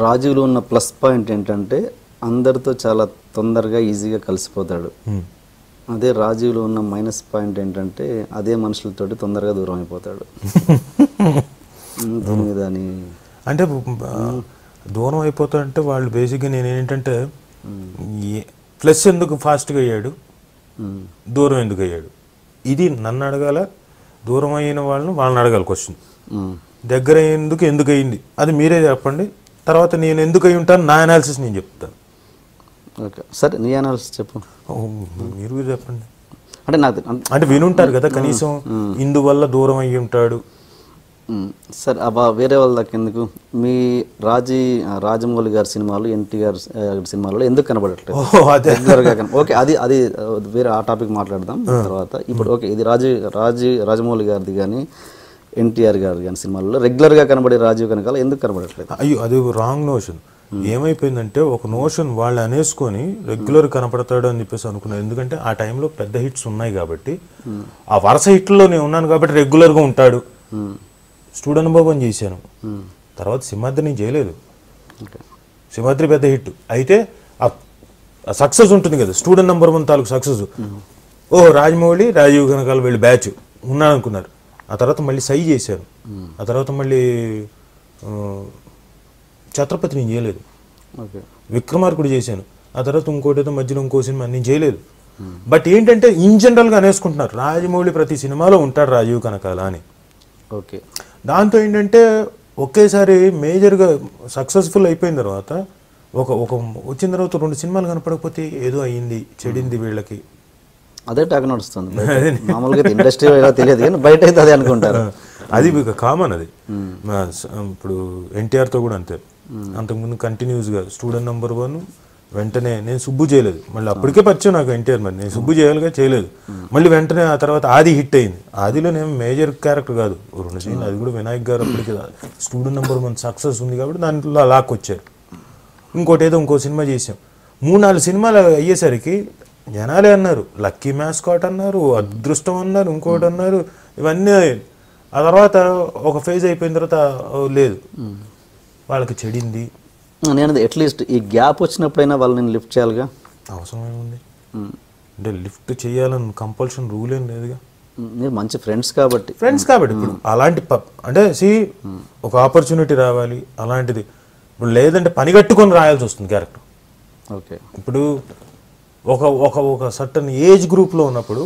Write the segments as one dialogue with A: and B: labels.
A: రాజులో ఉన్న plus point ఏంటంటే అందరితో చాలా తొందరగా ఈజీగా కలిసిపోతాడు. అదే రాజీవ్లో ఉన్న మైనస్ పాయింట్ ఏంటంటే అదే మనుషులతోటి తొందరగా దూరం అయిపోతాడు.
B: అంటే దూరం అయిపోతాడంటే వాళ్ళు బేసిక్గా నేను ఏంటంటే ప్లస్ ఎందుకు ఫాస్ట్గా అయ్యాడు, దూరం ఎందుకు అయ్యాడు, ఇది నన్ను అడగాల, దూరం అయిన వాళ్ళని అడగాలి క్వశ్చన్. దగ్గర ఎందుకు అయ్యింది అది మీరే చెప్పండి, తర్వాత నేను ఎందుకు అయి ఉంటాను నా అనాలిసిస్ నేను చెప్తాను.
A: ఓకే సరే, నీ అనాలిసిస్ చెప్పు.
B: మీరు చెప్పండి.
A: అంటే నాకు
B: అంటే వినుంటారు కదా కనీసం ఇందువల్ల దూరం అయ్యి ఉంటాడు.
A: సరే అబ్బా వేరే వాళ్ళ దాకా ఎందుకు, మీ రాజమౌళి గారి సినిమాలు ఎన్టీఆర్ సినిమాలలో ఎందుకు కనబడట్లేదు? ఓకే అది వేరే ఆ టాపిక్ మాట్లాడదాం తర్వాత. ఇప్పుడు ఓకే ఇది రాజమౌళి గారిది కానీ ఎన్టీఆర్ గారి కానీ సినిమాల్లో రెగ్యులర్గా కనబడే రాజీవ్ కనకాల ఎందుకు కనబడట్లేదు?
B: అయ్యో అది రాంగ్ నోషన్. ఏమైపోయిందంటే ఒక నోషన్ వాళ్ళు అనేసుకొని రెగ్యులర్ కనపడతాడు అని చెప్పేసి అనుకున్నారు. ఎందుకంటే ఆ టైంలో పెద్ద హిట్స్ ఉన్నాయి కాబట్టి, ఆ వరుస హిట్లో నేను ఉన్నాను కాబట్టి రెగ్యులర్గా ఉంటాడు. స్టూడెంట్ నెంబర్ 1 చేశాను, తర్వాత సింహాద్రి నేను చేయలేదు. సింహాద్రి పెద్ద హిట్ అయితే ఆ సక్సెస్ ఉంటుంది కదా, స్టూడెంట్ నెంబర్ 1 తాలూకు సక్సెస్. రాజమౌళి రాజీవ్ కనకాల వీళ్ళు బ్యాచ్ ఉన్నాను అనుకున్నారు. ఆ తర్వాత మళ్ళీ సై చేశాను, ఆ తర్వాత మళ్ళీ ఛత్రపతి నేను చేయలేదు, విక్రమార్కుడు చేశాను, ఆ తర్వాత ఇంకోటి మధ్యలో ఇంకో సినిమా నేను చేయలేదు. బట్ ఏంటంటే ఇన్ జనరల్గా అనేసుకుంటున్నారు రాజమౌళి ప్రతి సినిమాలో ఉంటాడు రాజీవ్ కనకాల అని.
A: ఓకే,
B: దాంతో ఏంటంటే ఒకేసారి మేజర్గా సక్సెస్ఫుల్ అయిపోయిన తర్వాత ఒక వచ్చిన తర్వాత 2 సినిమాలు కనపడకపోతే ఏదో అయ్యింది, చెడింది వీళ్ళకి,
A: అదే టాక్ నడుస్తుంది. మామూలుగా ఇండస్ట్రీ తెలియదు కానీ బయట అయితే అదే అనుకుంటారు.
B: అది కామన్. అది ఇప్పుడు ఎన్టీఆర్తో కూడా అంతే. అంతకుముందు కంటిన్యూస్గా స్టూడెంట్ నెంబర్ 1 వెంటనే నేను సుబ్బు చేయలేదు, మళ్ళీ అప్పటికే పరిచయం నాకు ఎన్టీఆర్. మరి నేను సుబ్బు చేయాలిగా, చేయలేదు. మళ్ళీ వెంటనే ఆ తర్వాత ఆది హిట్ అయింది. ఆదిలో నేను మేజర్ క్యారెక్టర్ కాదు, 2 సీన్లు, అది కూడా వినాయక్ గారు అప్పటికి స్టూడెంట్ నెంబర్ 1 సక్సెస్ ఉంది కాబట్టి దాంట్లో లాక్కొచ్చారు. ఇంకో సినిమా చేసాం. 3-4 సినిమాలు అయ్యేసరికి జనాలే అన్నారు లక్కీ మ్యాస్కాట్ అన్నారు, అదృష్టం అన్నారు, ఇంకోటి అన్నారు, ఇవన్నీ. ఆ తర్వాత ఒక ఫేజ్ అయిపోయిన తర్వాత లేదు వాళ్ళకి చెడింది.
A: నేను అట్లీస్ట్ ఈ గ్యాప్ వచ్చినప్పుడైనా వాళ్ళని లిఫ్ట్ చేయాలిగా.
B: అవసరం ఏముంది అంటే లిఫ్ట్ చేయాలని కంపల్షన్ రూల్ ఏం లేదుగా.
A: మీరు మంచి ఫ్రెండ్స్ కాబట్టి
B: ఇప్పుడు అలాంటి అంటే ఒక ఆపర్చునిటీ రావాలి అలాంటిది. ఇప్పుడు లేదంటే పని కట్టుకొని రాయాల్సి వస్తుంది క్యారెక్టర్.
A: ఓకే,
B: ఇప్పుడు ఒక సర్టన్ ఏజ్ గ్రూప్లో ఉన్నప్పుడు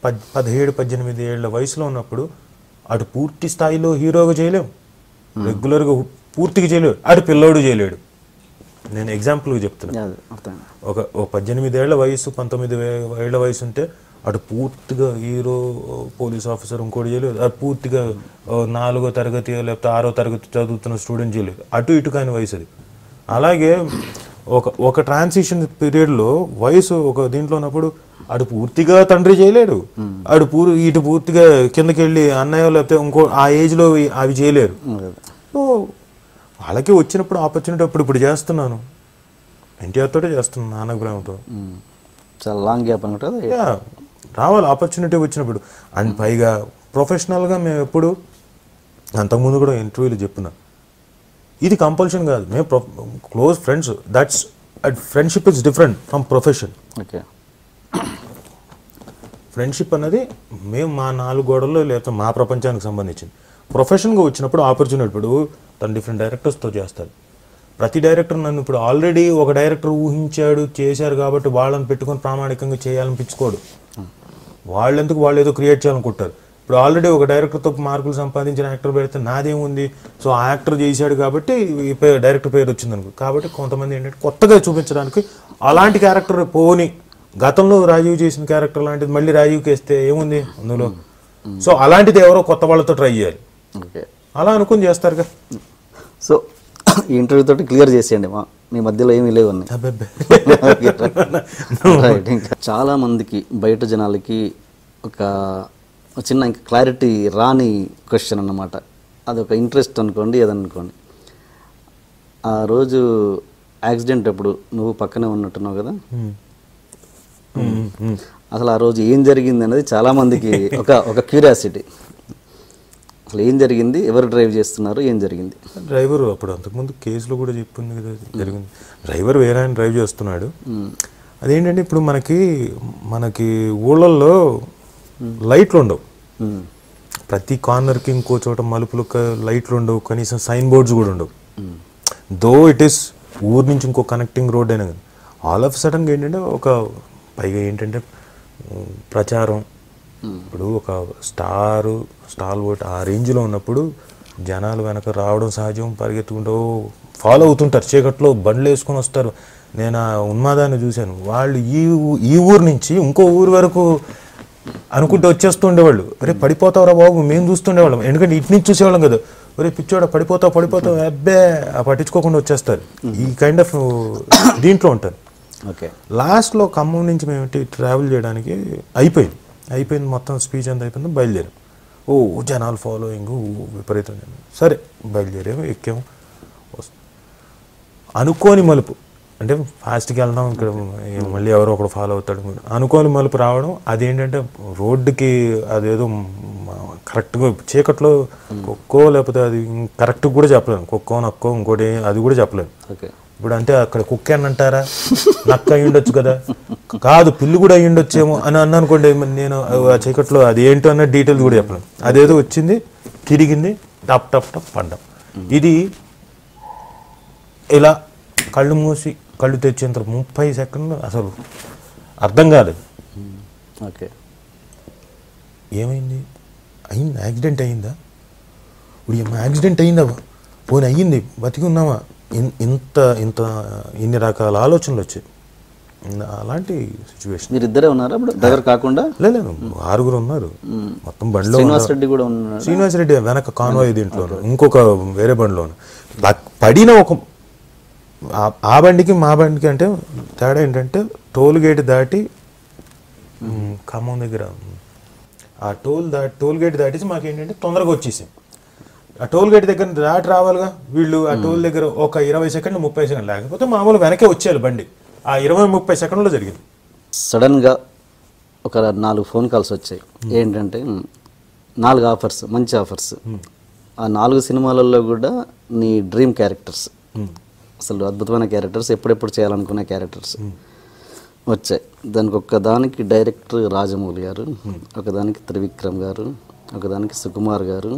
B: 17-18 ఏళ్ళ వయసులో ఉన్నప్పుడు అటు పూర్తి స్థాయిలో హీరోగా చేయలేము, రెగ్యులర్గా పూర్తిగా చేయలేడు, అటు పిల్లోడు చేయలేడు. నేను ఎగ్జాంపుల్గా చెప్తున్నాను. ఒక 18 ఏళ్ల వయసు 19 ఏళ్ల వయసు ఉంటే అటు పూర్తిగా హీరో పోలీస్ ఆఫీసర్ ఇంకోటి చేయలేదు, అటు పూర్తిగా 4వ తరగతి లేకపోతే 6వ తరగతి చదువుతున్న స్టూడెంట్ చేయలేదు, అటు ఇటు కాని వయసు అది. అలాగే ఒక ట్రాన్సిషన్ పీరియడ్లో వయసు ఒక దీంట్లో ఉన్నప్పుడు అటు పూర్తిగా తండ్రి చేయలేడు, ఇటు పూర్తిగా కిందకి వెళ్ళి అన్నయ్య లేకపోతే ఇంకో ఆ ఏజ్లో అవి చేయలేరు. సో వాళ్ళకి వచ్చినప్పుడు ఆపర్చునిటీ ఇప్పుడు చేస్తున్నాను, ఎన్టీఆర్ తోటే చేస్తున్నాను, నాన్నబ్రహ్మతో.
A: చాలా లాంగ్ గ్యాప్ అనుకుంటుంది,
B: రావాలి ఆపర్చునిటీ వచ్చినప్పుడు. అండ్ పైగా ప్రొఫెషనల్గా మేము ఎప్పుడు అంతకుముందు కూడా ఇంటర్వ్యూలు చెప్పినా ఇది కంపల్షన్ కాదు, మేము close friends. That's friendship is different from profession.
A: Okay,
B: friendship అన్నది మేము మా 4 గోడల్లో లేకపోతే మా ప్రపంచానికి సంబంధించింది. ప్రొఫెషన్గా వచ్చినప్పుడు ఆపర్చునిటీ ఇప్పుడు తను డిఫరెంట్ డైరెక్టర్స్తో చేస్తారు. ప్రతి డైరెక్టర్ నన్ను ఇప్పుడు ఆల్రెడీ ఒక డైరెక్టర్ ఊహించాడు చేశారు కాబట్టి వాళ్ళని పెట్టుకొని ప్రామాణికంగా చేయాలనిపించుకోడు. వాళ్ళెందుకు వాళ్ళు ఏదో క్రియేట్ చేయాలనుకుంటారు. ఇప్పుడు ఆల్రెడీ ఒక డైరెక్టర్తో మార్కులు సంపాదించిన యాక్టర్ పెడితే నాదేముంది, సో ఆ యాక్టర్ చేశాడు కాబట్టి డైరెక్టర్ పేరు వచ్చింది అనుకో. కాబట్టి కొంతమంది ఏంటంటే కొత్తగా చూపించడానికి అలాంటి క్యారెక్టర్ పోని గతంలో రాజీవ్ చేసిన క్యారెక్టర్ లాంటిది మళ్ళీ రాజీవ్కి వేస్తే ఏముంది అందులో. సో అలాంటిది ఎవరో కొత్త వాళ్ళతో ట్రై చేయాలి, అలా అనుకుని చేస్తారుగా.
A: సో ఈ ఇంటర్వ్యూ తోటి క్లియర్ చేసేయండి, మీ మధ్యలో ఏమీ లేవు అన్నీ. ఇంకా చాలా మందికి బయట జనాలకి ఒక చిన్న ఇంకా క్లారిటీ రాని క్వశ్చన్ అన్నమాట. అది ఒక ఇంట్రెస్ట్ అనుకోండి, ఏదనుకోండి. ఆ రోజు యాక్సిడెంట్ అప్పుడు నువ్వు పక్కనే ఉన్నట్టున్నావు కదా, అసలు ఆ రోజు ఏం జరిగింది అనేది చాలామందికి ఒక క్యూరియాసిటీ. అసలు ఏం జరిగింది, ఎవరు డ్రైవ్ చేస్తున్నారు, ఏం జరిగింది?
B: డ్రైవర్ అప్పుడు అంతకుముందు కేసులో కూడా చెప్పింది కదా జరిగింది. డ్రైవర్ వేరే ఆయన డ్రైవ్ చేస్తున్నాడు. అదేంటంటే ఇప్పుడు మనకి ఊళ్ళల్లో లైట్లు ఉండవు, ప్రతి కార్నర్కి ఇంకో చోట మలుపులు లైట్లు ఉండవు, కనీసం సైన్ బోర్డ్స్ కూడా ఉండవు. దో ఇట్ ఈస్ ఊరు నుంచి ఇంకో కనెక్టింగ్ రోడ్ అయినా కానీ ఆల్ ఆఫ్ సడన్గా ఏంటంటే పైగా ఏంటంటే ప్రచారం. ఇప్పుడు ఒక స్టాల్ బోట్ ఆ రేంజ్లో ఉన్నప్పుడు జనాలు వెనక రావడం సహజం, పరిగెత్తుకుంటూ ఫాలో అవుతుంటారు, చీకట్లో బండ్లు వేసుకొని వస్తారు. నేను ఆ ఉన్మాదాన్ని చూశాను. వాళ్ళు ఈ ఊరు నుంచి ఇంకో ఊరు వరకు అనుకుంటూ వచ్చేస్తుండేవాళ్ళు. అరే పడిపోతావురా బాబు, మేము చూస్తుండేవాళ్ళం, ఎందుకంటే ఇటు నుంచి చూసేవాళ్ళం కదా. ఒరే పిచ్చోడ పడిపోతావు అబ్బే పట్టించుకోకుండా వచ్చేస్తారు. ఈ కైండ్ ఆఫ్ దీంట్లో ఉంటారు.
A: ఓకే,
B: లాస్ట్లో ఖమ్మం నుంచి మేము ట్రావెల్ చేయడానికి అయిపోయింది మొత్తం స్పీచ్ అంతా అయిపోయింది, బయలుదేరాం. జనాలు ఫాలోయింగ్ విపరీతంగా. సరే బయలుదేరాము, ఎక్కాము. అనుకోని మలుపు అంటే ఫాస్ట్కి వెళ్దాం, ఇక్కడ మళ్ళీ ఎవరో ఒకడు ఫాలో అవుతాడు. అనుకోని మలుపు రావడం, అదేంటంటే రోడ్డుకి అదేదో కరెక్ట్గా చీకట్లో కుక్కో లేకపోతే అది కరెక్ట్గా కూడా చెప్పలేను, కుక్కో నక్కో ఇంకోటి అది కూడా చెప్పలేను.
A: ఓకే,
B: ఇప్పుడు అంటే అక్కడ కుక్క అని అంటారా, నక్క అయ్యి ఉండొచ్చు కదా, కాదు పిల్లి కూడా అయ్యి ఉండొచ్చేమో అని అనుకోండి. నేను ఆ చీకట్లో అది ఏంటో అన్న డీటెయిల్స్ కూడా చెప్పలేను. అదేదో వచ్చింది, తిరిగింది, టప్ టప్ టప్ పడ్డాం. ఇది ఇలా కళ్ళు మూసి కళ్ళు తెచ్చేంత 30 సెకండ్లు అసలు అర్థం కాలేదు.
A: ఓకే,
B: ఏమైంది, యాక్సిడెంట్ అయిందా, ఇప్పుడు యాక్సిడెంట్ అయిందా, పోనీ అయ్యింది, బతికి ఉన్నామా, ఇన్ని రకాల ఆలోచనలు వచ్చాయి. అలాంటి సిచ్యువేషన్.
A: మీరు ఇద్దరే ఉన్నారా అప్పుడు, డ్రైవర్ కాకుండా?
B: లేదు, 6 ఉన్నారు మొత్తం బండిలో.
A: శ్రీనివాసరెడ్డి కూడా ఉన్నాడు.
B: శ్రీనివాసరెడ్డి వెనక కాన్వాయ్ దీంట్లో, ఇంకొక వేరే బండిలో పడిన ఆ బండికి మా బండికి అంటే తేడా ఏంటంటే టోల్ గేట్ దాటి ఖమ్మం దగ్గర ఆ టోల్ గేట్ దాటేసి మాకేంటంటే తొందరగా వచ్చేసాం. ఆ టోల్ గేట్ దగ్గర దాటి రావాలిగా వీళ్ళు. ఆ టోల్ దగ్గర ఒక 20 సెకండ్లు 30 సెకండ్లు, లేకపోతే మామూలు వెనకే వచ్చేయాలి బండి. ఆ 20-30 సెకండ్లో జరిగింది.
A: సడన్గా ఒక 4 ఫోన్ కాల్స్ వచ్చాయి. ఏంటంటే 4 ఆఫర్స్, మంచి ఆఫర్స్. ఆ 4 సినిమాలలో కూడా నీ డ్రీమ్ క్యారెక్టర్స్, అసలు అద్భుతమైన క్యారెక్టర్స్, ఎప్పుడెప్పుడు చేయాలనుకునే క్యారెక్టర్స్ వచ్చాయి. దానికి ఒకదానికి డైరెక్టర్ రాజమౌళి గారు, ఒకదానికి త్రివిక్రమ్ గారు, ఒకదానికి సుకుమార్ గారు,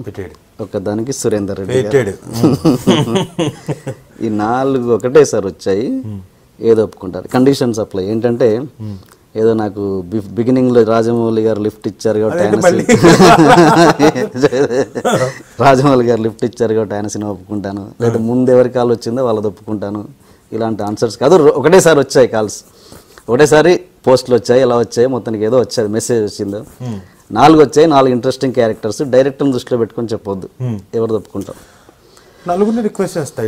A: ఒకదానికి సురేందర్ రెడ్డి గారు. ఈ 4 ఒకటేసారి వచ్చాయి. ఏదో ఒప్పుకుంటారు. కండిషన్స్ అప్లై ఏంటంటే, ఏదో నాకు బిగినింగ్లో రాజమౌళి గారు లిఫ్ట్ ఇచ్చారు కాబట్టి రాజమౌళి గారు లిఫ్ట్ ఇచ్చారు కాబట్టి ఆయన సినిమా ఒప్పుకుంటాను, లేదా ముందు ఎవరి కాల్ వచ్చిందో వాళ్ళది ఒప్పుకుంటాను. ఇలాంటి ఆన్సర్స్ కాదు, ఒకటేసారి వచ్చాయి కాల్స్, ఒకటేసారి పోస్టులు వచ్చాయి, ఎలా వచ్చాయి మొత్తానికి ఏదో వచ్చాయి, మెసేజ్ వచ్చిందో. 4 వచ్చాయి, 4 ఇంట్రెస్టింగ్ క్యారెక్టర్స్. డైరెక్టర్ని దృష్టిలో పెట్టుకొని చెప్పొద్దు, ఎవరు తప్పుకుంటాం.
B: 4 రిక్వెస్ట్ చేస్తా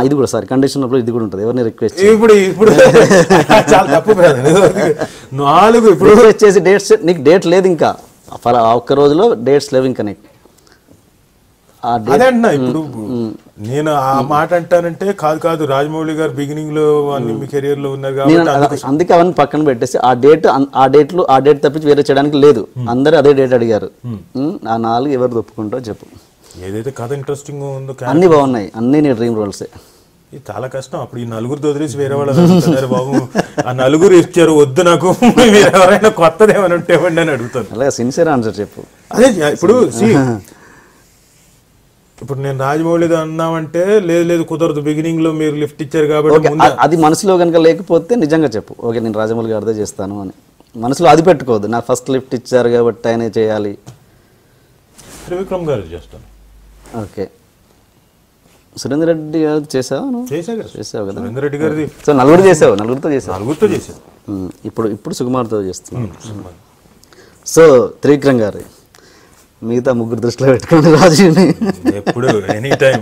A: ఇది కూడా సార్ కండిషన్ ఇది కూడా ఉంటుంది. ఎవరిని రిక్వెస్ట్
B: ఇప్పుడు చాలా తప్పు 4 ఇప్పుడు
A: రిక్వెస్ట్ చేసి డేట్స్, నీకు డేట్ లేదు ఇంకా, ఒక్క రోజులో డేట్స్ లేవు ఇంకా నీకు.
B: అదే అంటున్నా. ఇప్పుడు నేను ఆ మాట అంటానంటే కాదు రాజమౌళి గారు బిగినింగ్ లో మీ కెరియర్ లో ఉన్నారు కాబట్టి
A: అందుకే అవన్నీ పక్కన పెట్టేసి ఆ డేట్ తప్పించి వేరే చేయడానికి లేదు. అందరూ అదే డేట్ అడిగారు. ఆ 4 ఎవరు ఒప్పుకుంటారో చెప్పు.
B: ఏదైతే కథ ఇంట్రెస్టింగ్ ఉందో
A: అన్ని బాగున్నాయి, అన్ని నీ డ్రీమ్ రోల్సే.
B: ఇది చాలా కష్టం. అప్పుడు ఈ 4 వదిలేసి వేరే వాళ్ళు బాబు ఆ 4 ఇచ్చారు వద్దు, నాకు మీరు ఎవరైనా కొత్తది ఏమైనా ఉంటే ఇవ్వండి అని అడుగుతాను.
A: అలాగే సిన్సియర్ ఆన్సర్ చెప్పు.
B: అదే ఇప్పుడు ఇప్పుడు నేను రాజమౌళిది అన్నామంటే లేదు కుదరదు, బిగినింగ్ లో మీరు లిఫ్ట్ ఇచ్చారు కాబట్టి.
A: అది మనసులో కనుక లేకపోతే నిజంగా చెప్పు, ఓకే నేను రాజమౌళి గారిదే చేస్తాను అని. మనసులో అది పెట్టుకోవద్దు, నాకు ఫస్ట్ లిఫ్ట్ ఇచ్చారు కాబట్టి ఆయనే చేయాలి.
B: త్రివిక్రమ్ గారు చేస్తాను.
A: ఓకే, సురేందర్ రెడ్డి గారు చేసావు కదా.
B: సురేందర్ రెడ్డి గారిది
A: సో నలుగురితో చేసావు. ఇప్పుడు సుకుమార్తో చేస్తున్నాను. సో త్రివిక్రమ్ గారు మిగతా 3 దృష్టిలో పెట్టుకోండి రాజుని.
B: ఎప్పుడు ఎనీ టైం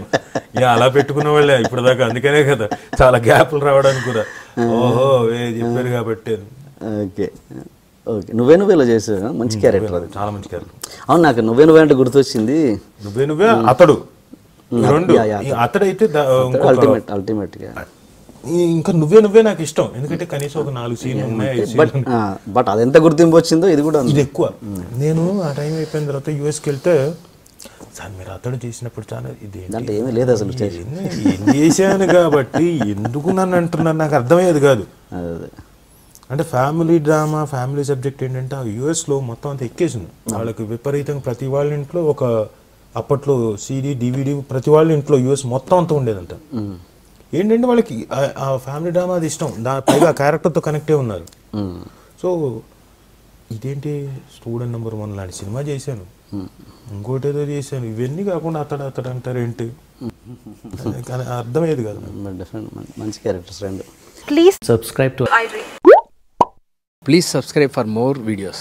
B: అలా పెట్టుకున్న వాళ్ళే ఇప్పుడు దాకా. అందుకనే కదా చాలా గ్యాప్లు రావడానికి కూడా. ఓహో చెప్పారు కాబట్టి.
A: ఓకే, నువ్వే చేసావు, మంచి క్యారెక్టర్ అది,
B: చాలా మంచి క్యారెక్టర్.
A: అవును, నాకు నువ్వే అంటే గుర్తొచ్చింది.
B: నువ్వే అతడు, అతడైతే
A: అల్టిమేట్ గా
B: ఇంకా నువ్వే నాకు ఇష్టం, ఎందుకంటే కనీసం ఒక 4 సీన్లు ఉన్నాయి, 5 సీన్లు ఉన్నాయి.
A: బట్ అది ఎంత గుర్తింపు వచ్చిందో ఇది కూడా
B: ఇది ఎక్కువ. నేను ఆ టైం అయిపోయిన తర్వాత యూఎస్కి వెళ్తే సార్ మీరు అతడు చేసినప్పుడు చాలా ఇది
A: అంటే ఏమీ లేదు అసలు
B: ఏం చేశాను కాబట్టి ఎందుకు నన్ను అంటున్నారు నాకు అర్థమయ్యేది కాదు. అంటే ఫ్యామిలీ డ్రామా, ఫ్యామిలీ సబ్జెక్ట్ ఏంటంటే ఆ యూఎస్లో మొత్తం అంతా ఎక్కేసింది వాళ్ళకి విపరీతంగా. ప్రతి వాళ్ళ ఇంట్లో ఒక అప్పట్లో CD DVD ప్రతి వాళ్ళ ఇంట్లో యూఎస్ మొత్తం అంతా ఉండేదంట. ఏంటంటే వాళ్ళకి ఆ ఫ్యామిలీ డ్రామా అది ఇష్టం, పైగా క్యారెక్టర్తో కనెక్టే ఉన్నారు. సో ఇదేంటి స్టూడెంట్ నెంబర్ 1 లాంటి సినిమా చేశాను, ఇంకోటి ఏదో చేశాను, ఇవన్నీ కాకుండా అతడు అంటారు ఏంటి, అర్థమయ్యేది కాదు.
A: మంచి క్యారెక్టర్స్ రెండు.
C: Please subscribe to iDream. Please subscribe for more videos.